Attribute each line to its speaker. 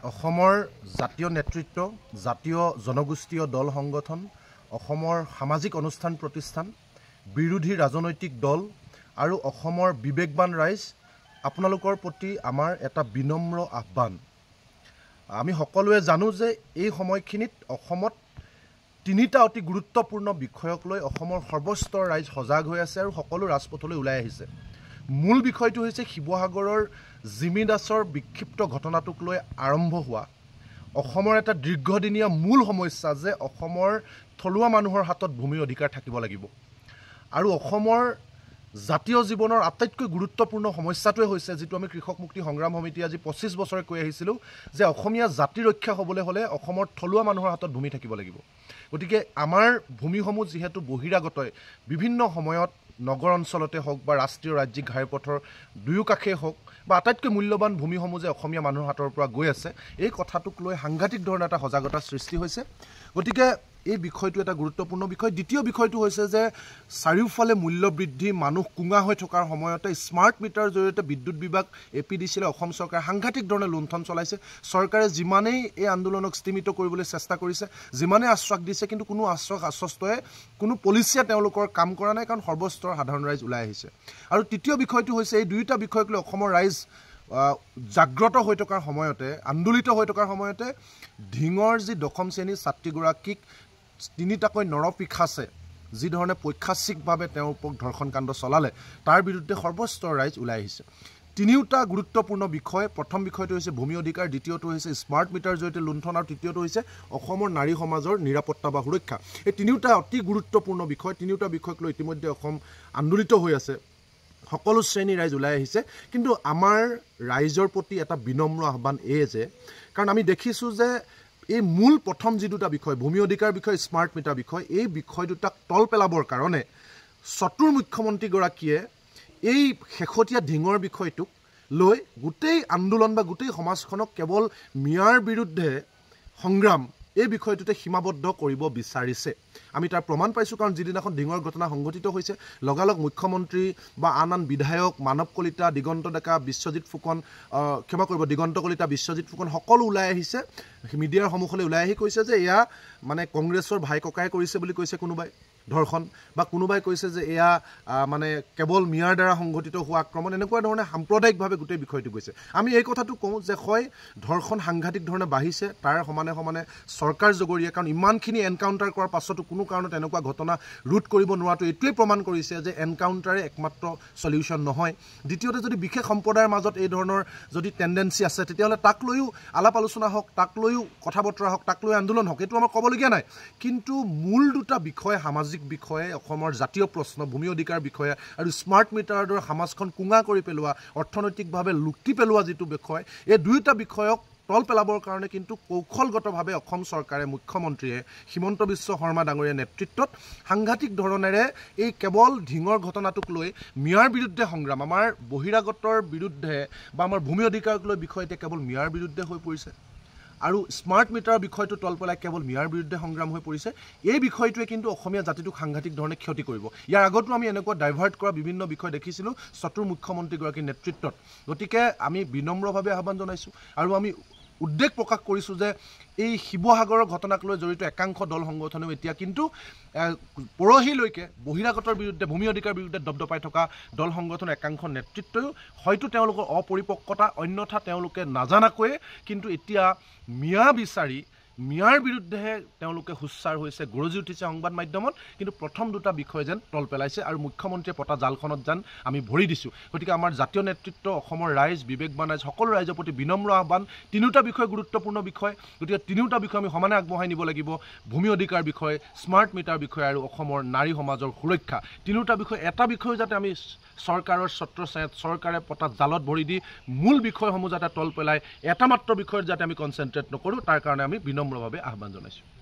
Speaker 1: অসমৰ জাতীয় নেতৃত্ব, জাতীয় জনগোষ্ঠীয় দল সংগঠন, অসমৰ সামাজিক অনুষ্ঠান প্ৰতিষ্ঠান, বিৰোধী ৰাজনৈতিক দল আৰু অসমৰ বিবেকবান ৰাইজ, আপোনালোকৰ প্ৰতি আমাৰ এটা বিনম্ৰ আহ্বান। আমি সকলোৱে জানো যে এই সময়খিনিত অসমত তিনিটা অতি গুৰুত্বপূৰ্ণ বিষয়ক লৈ অসমৰ সৰ্বস্তৰ ৰাইজ সজাগ হৈ আছে আৰু সকলো ৰাজপথলৈ ওলাই আহিছে। মূল বিষয়টো হৈছে শিৱসাগৰৰ জিমি দাসৰ বিক্ষিপ্ত ঘটনাটোক লৈ আৰম্ভ হোৱা অসমৰ এটা দীৰ্ঘদিনীয়া মূল সমস্যা যে অসমৰ থলুৱা মানুহৰ হাতত ভূমিৰ অধিকাৰ থাকিব লাগিব। আৰু অসমৰ জাতীয় জীৱনৰ আটাইতকৈ গুৰুত্বপূৰ্ণ সমস্যাটোৱে হৈছে যিটো আমি কৃষক মুক্তি সংগ্ৰাম সমিতি আজি 25 বছৰে কৈ আহিছিলোঁ যে অসমীয়া জাতি ৰক্ষা হ'বলৈ হ'লে অসমৰ থলুৱা মানুহৰ হাতত ভূমি থাকিব লাগিব। গতিকে আমাৰ ভূমিসমূহ যিহেতু বহিৰাগতই বিভিন্ন সময়ত নগৰ অঞ্চলতে হওক বা ৰাষ্ট্ৰীয় ৰাজ্যিক ঘাইপথৰ দুয়ো কাষেই হওক বা আটাইতকৈ মূল্যৱান ভূমিসমূহ যে অসমীয়া মানুহৰ হাতৰ পৰা গৈ আছে, এই কথাটোক লৈ সাংঘাতিক ধৰণৰ এটা সজাগতাৰ সৃষ্টি হৈছে। গতিকে এই বিষয়টো এটা গুৰুত্বপূৰ্ণ বিষয়। দ্বিতীয় বিষয়টো হৈছে যে চাৰিওফালে মূল্য বৃদ্ধি, মানুহ কুঙা হৈ থকাৰ সময়তে স্মাৰ্ট মিটাৰৰ জৰিয়তে বিদ্যুৎ বিভাগ APDCলে অসম চৰকাৰে সাংঘাতিক ধৰণে লুণ্ঠন চলাইছে। চৰকাৰে যিমানেই এই আন্দোলনক স্তিমিত কৰিবলৈ চেষ্টা কৰিছে, যিমানেই আশ্বাস দিছে, কিন্তু কোনো আশ্বস্তই কোনো পলিচিয়ে তেওঁলোকৰ কাম কৰা নাই, কাৰণ সৰ্বস্তৰ সাধাৰণ ৰাইজ ওলাই আহিছে। আৰু তৃতীয় বিষয়টো হৈছে এই দুয়োটা বিষয়ক লৈ অসমৰ ৰাইজ জাগ্ৰত হৈ থকাৰ সময়তে, আন্দোলিত হৈ থকাৰ সময়তে ঢিঙৰ যি দশম শ্ৰেণীৰ ছাত্ৰীগৰাকীক তিনিটাকৈ নৰপিশাচে যিধৰণে পৈশাচিকভাৱে তেওঁৰ ওপৰত ধৰ্ষণ কাণ্ড চলালে, তাৰ বিৰুদ্ধে সৰ্বস্তৰ ৰাইজ ওলাই আহিছে। তিনিওটা গুৰুত্বপূৰ্ণ বিষয়। প্ৰথম বিষয়টো হৈছে ভূমি অধিকাৰ, দ্বিতীয়টো হৈছে স্মাৰ্ট মিটাৰৰ জৰিয়তে লুণ্ঠন আৰু তৃতীয়টো হৈছে অসমৰ নাৰী সমাজৰ নিৰাপত্তা বা সুৰক্ষা। এই তিনিওটা অতি গুৰুত্বপূৰ্ণ বিষয়। তিনিওটা বিষয়ক লৈ ইতিমধ্যে অসম আন্দোলিত হৈ আছে, সকলো শ্ৰেণীৰ ৰাইজ ওলাই আহিছে। কিন্তু আমাৰ ৰাইজৰ প্ৰতি এটা বিনম্ৰ আহ্বান এই যে, কাৰণ আমি দেখিছোঁ যে এই মূল প্ৰথম যি দুটা বিষয়, ভূমি অধিকাৰ বিষয়, স্মাৰ্ট মিটাৰ বিষয়, এই বিষয় দুটাক তল পেলাবৰ কাৰণে চতুৰ মুখ্যমন্ত্ৰীগৰাকীয়ে এই শেহতীয়া ঢিঙৰ বিষয়টোক লৈ গোটেই আন্দোলন বা গোটেই সমাজখনক কেৱল মিয়াৰ বিৰুদ্ধে সংগ্ৰাম এই বিষয়টোতে সীমাবদ্ধ কৰিব বিচাৰিছে। আমি তাৰ প্ৰমাণ পাইছোঁ, কাৰণ যিদিনাখন ঢিঙৰ ঘটনা সংঘটিত হৈছে, লগালগ মুখ্যমন্ত্ৰী বা আন বিধায়ক, মানৱ কলিতা, দিগন্ত ডেকা, বিশ্বজিৎ ফুকন, দিগন্ত কলিতা, বিশ্বজিৎ ফুকন সকলো ওলাই আহিছে, মিডিয়াৰ সন্মুখলৈ ওলাই আহি কৈছে যে এয়া মানে কংগ্ৰেছৰ ভাই ককাই কৰিছে বুলি কৈছে কোনোবাই ধৰ্ষণ, বা কোনোবাই কৈছে যে এয়া মানে কেৱল মিয়াৰ দ্বাৰা সংঘটিত হোৱা আক্ৰমণ, এনেকুৱা ধৰণে সাম্প্ৰদায়িকভাৱে গোটেই বিষয়টো গৈছে। আমি এই কথাটো কওঁ যে হয়, ধৰ্ষণ সাংঘাতিক ধৰণে বাঢ়িছে, তাৰ সমানে সমানে চৰকাৰ জগৰীয়া, কাৰণ ইমানখিনি এনকাউণ্টাৰ কৰাৰ পাছতো কোনো কাৰণত এনেকুৱা ঘটনা ৰোধ কৰিব নোৱাৰাটো এইটোৱেই প্ৰমাণ কৰিছে যে এনকাউণ্টাৰে একমাত্ৰ সলিউশ্যন নহয়। দ্বিতীয়তে, যদি বিশেষ সম্প্ৰদায়ৰ মাজত এই ধৰণৰ যদি টেণ্ডেঞ্চি আছে, তেতিয়াহ'লে তাক লৈও আলাপ আলোচনা হওক, তাক লৈও কথা বতৰা হওক, তাক লৈ আন্দোলন হওক, এইটো আমাৰ ক'বলগীয়া নাই। কিন্তু মূল দুটা বিষয়, সামাজিক বিষয়ে, অসমৰ জাতীয় প্ৰশ্ন ভূমি অধিকাৰ বিষয়ে আৰু স্মাৰ্ট মিটাৰৰ দৰে সমাজখন কুঙা কৰি পেলোৱা, অৰ্থনৈতিকভাৱে লুটি পেলোৱা যিটো বিষয়, এই দুয়োটা বিষয়ক তল পেলাবৰ কাৰণে কিন্তু কৌশলগতভাৱে অসম চৰকাৰে, মুখ্যমন্ত্ৰীয়ে হিমন্ত বিশ্ব শৰ্মা ডাঙৰীয়াৰ নেতৃত্বত সাংঘাতিক ধৰণেৰে এই কেৱল ঢিঙৰ ঘটনাটোক লৈ মিয়াৰ বিৰুদ্ধে সংগ্ৰাম, আমাৰ বহিৰাগতৰ বিৰুদ্ধে বা আমাৰ ভূমি অধিকাৰক লৈ বিষয় এতিয়া কেৱল মিয়াৰ বিৰুদ্ধে হৈ পৰিছে, আৰু স্মাৰ্ট মিটাৰৰ বিষয়টো তল পেলাই কেৱল মিয়াৰ বিৰুদ্ধে সংগ্ৰাম হৈ পৰিছে। এই বিষয়টোৱে কিন্তু অসমীয়া জাতিটোক সাংঘাতিক ধৰণে ক্ষতি কৰিব। ইয়াৰ আগতো আমি এনেকুৱা ডাইভাৰ্ট কৰা বিভিন্ন বিষয় দেখিছিলোঁ চতুৰ মুখ্যমন্ত্ৰীগৰাকীৰ নেতৃত্বত। গতিকে আমি বিনম্ৰভাৱে আহ্বান জনাইছোঁ আৰু আমি উদ্বেগ প্ৰকাশ কৰিছোঁ যে এই শিৱসাগৰৰ ঘটনাক লৈ জড়িত একাংশ দল সংগঠনেও এতিয়া কিন্তু পৰহিলৈকে বহিৰাগতৰ বিৰুদ্ধে, ভূমি অধিকাৰ বিৰুদ্ধে দপদপাই থকা দল সংগঠনৰ একাংশ নেতৃত্বও হয়তো তেওঁলোকৰ অপৰিপক্কতা, অন্যথা তেওঁলোকে নাজানাকৈয়ে কিন্তু এতিয়া মিয়া বিচাৰি মিয়াৰ বিৰুদ্ধেহে তেওঁলোকে সোচ্চাৰ হৈছে, গৰজি উঠিছে সংবাদ মাধ্যমত। কিন্তু প্ৰথম দুটা বিষয় যেন তল পেলাইছে আৰু মুখ্যমন্ত্ৰীয়ে পতা জালখনত যেন আমি ভৰি দিছোঁ। গতিকে আমাৰ জাতীয় নেতৃত্ব, অসমৰ ৰাইজ, বিবেকবান ৰাইজ, সকলো ৰাইজৰ প্ৰতি বিনম্ৰ আহ্বান। তিনিওটা বিষয় গুৰুত্বপূৰ্ণ বিষয়, গতিকে তিনিওটা বিষয় আমি সমানে আগবঢ়াই নিব লাগিব। ভূমি অধিকাৰ বিষয়, স্মাৰ্ট মিটাৰ বিষয় আৰু অসমৰ নাৰী সমাজৰ সুৰক্ষা, তিনিওটা বিষয়, এটা বিষয় যাতে আমি চৰকাৰৰ ছত্ৰছায়াত, চৰকাৰে পতা জালত ভৰি দি মূল বিষয়সমূহ যাতে তল পেলাই এটা মাত্ৰ বিষয়ত যাতে আমি কনচেনট্ৰেট নকৰোঁ, তাৰ কাৰণে আমি বিনম্ৰভাৱে আহ্বান জনাইছোঁ।